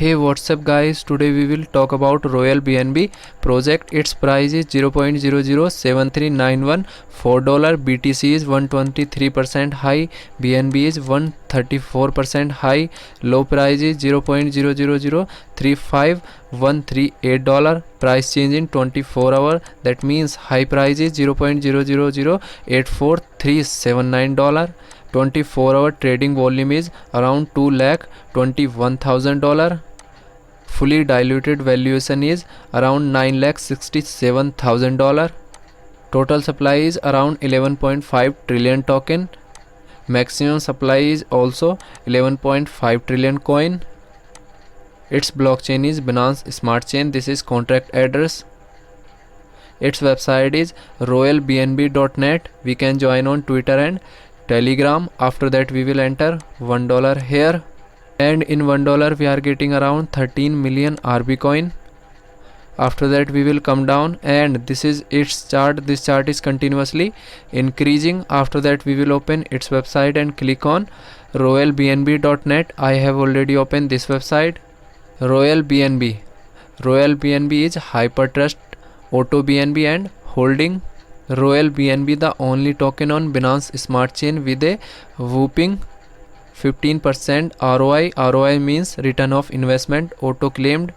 Hey, what's up guys? Today we will talk about Royal BNB project. Its price is 0.007391 $4. BTC is 123% high. BNB is 134% high. Low price is 0.00035138 $. Price change in 24 hour. That means high price is 0.00084379 $. 24-hour trading volume is around $2,21,000. Fully diluted valuation is around $9,67,000. Total supply is around 11.5 trillion token. Maximum supply is also 11.5 trillion coin. Its blockchain is Binance Smart Chain. This is contract address. Its website is royalbnb.net. We can join on Twitter and Telegram. After that we will enter $1 here, and in $1 we are getting around 13 million RB coin. After that we will come down, and this is its chart. This chart is continuously increasing. After that we will open its website and click on royalbnb.net. I have already opened this website. Royal BNB is Hypertrust, Auto BNB and Holding. Royal BNB, the only token on Binance Smart Chain with a whopping 15% ROI. ROI means return of investment. Auto claimed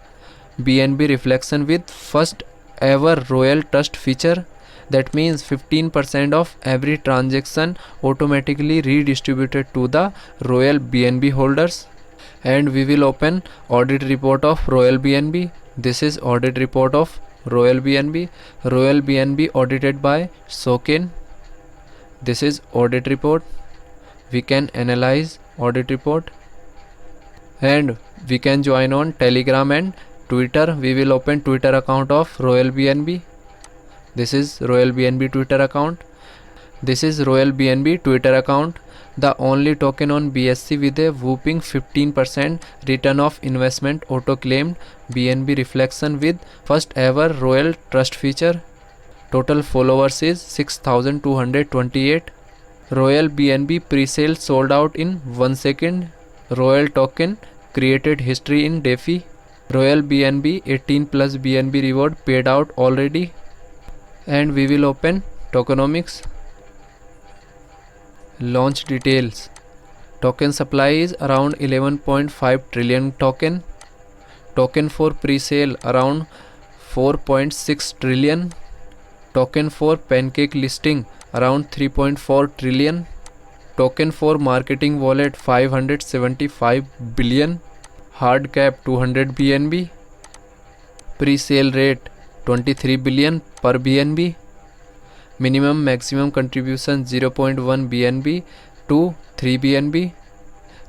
BNB reflection with first ever Royal Trust feature. That means 15% of every transaction automatically redistributed to the Royal BNB holders. And we will open audit report of Royal BNB. This is audit report of Royal BNB. Royal BNB audited by Sokin. This is audit report. We can analyze audit report, and we can join on Telegram and Twitter. We will open Twitter account of Royal BNB. This is Royal BNB Twitter account. This is Royal BNB Twitter account, the only token on BSC with a whopping 15% return of investment. Auto claimed BNB reflection with first ever Royal Trust feature. Total followers is 6,228. Royal BNB pre-sale sold out in 1 second. Royal token created history in DeFi. Royal BNB 18 plus BNB reward paid out already. And we will open tokenomics. Launch details. Token supply is around 11.5 trillion token. Token for pre-sale around 4.6 trillion. Token for pancake listing around 3.4 trillion. Token for marketing wallet 575 billion. Hard cap 200 BNB. Pre-sale rate 23 billion per BNB. Minimum maximum contribution 0.1 BNB to 3 BNB.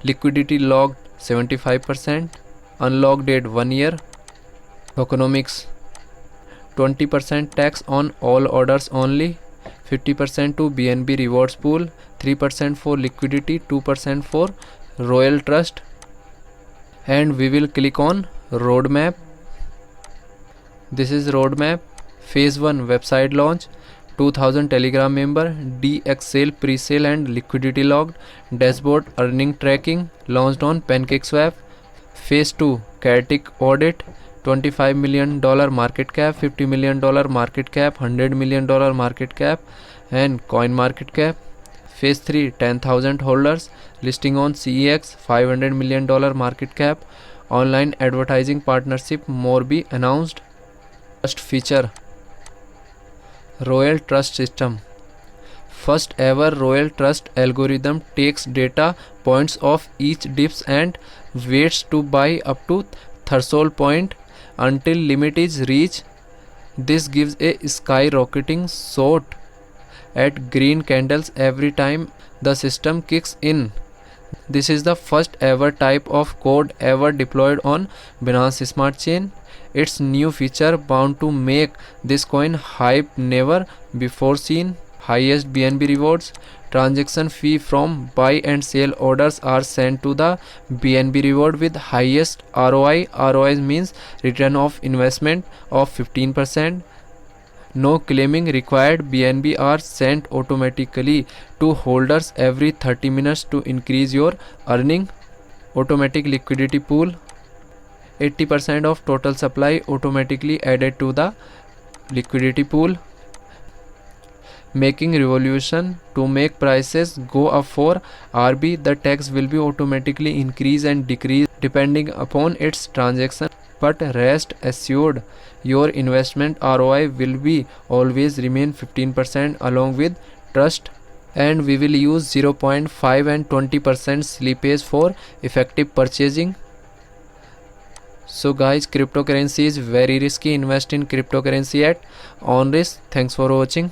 Liquidity logged 75%. Unlocked date 1 year. Tokenomics. 20% tax on all orders only. 50% to BNB rewards pool. 3% for liquidity. 2% for Royal Trust. And we will click on roadmap. This is roadmap. Phase 1 website launch. 2000 Telegram member, DXL pre-sale and liquidity logged. Dashboard earning tracking launched on PancakeSwap. Phase 2 chaotic audit. $25 million market cap, $50 million market cap, $100 million market cap and coin market cap. Phase 3 10,000 holders, listing on CEX, $500 million market cap. Online advertising partnership more be announced. Trust feature. Royal Trust system. First ever Royal Trust algorithm takes data points of each dips and waits to buy up to threshold point until limit is reached. This gives a skyrocketing shot at green candles every time the system kicks in. This is the first ever type of code ever deployed on Binance Smart Chain. Its new feature bound to make this coin hype never before seen. Highest BNB rewards. Transaction fee from buy and sell orders are sent to the BNB reward with highest ROI. ROI means return of investment of 15%. No claiming required. BNB are sent automatically to holders every 30 minutes to increase your earning. Automatic liquidity pool. 80% of total supply automatically added to the liquidity pool, making revolution to make prices go up for RB. The tax will be automatically increase and decrease depending upon its transaction, but rest assured your investment ROI will be always remain 15% along with trust, and we will use 0.5 and 20% slippage for effective purchasing. So guys, cryptocurrency is very risky. Invest in cryptocurrency at on risk. Thanks for watching.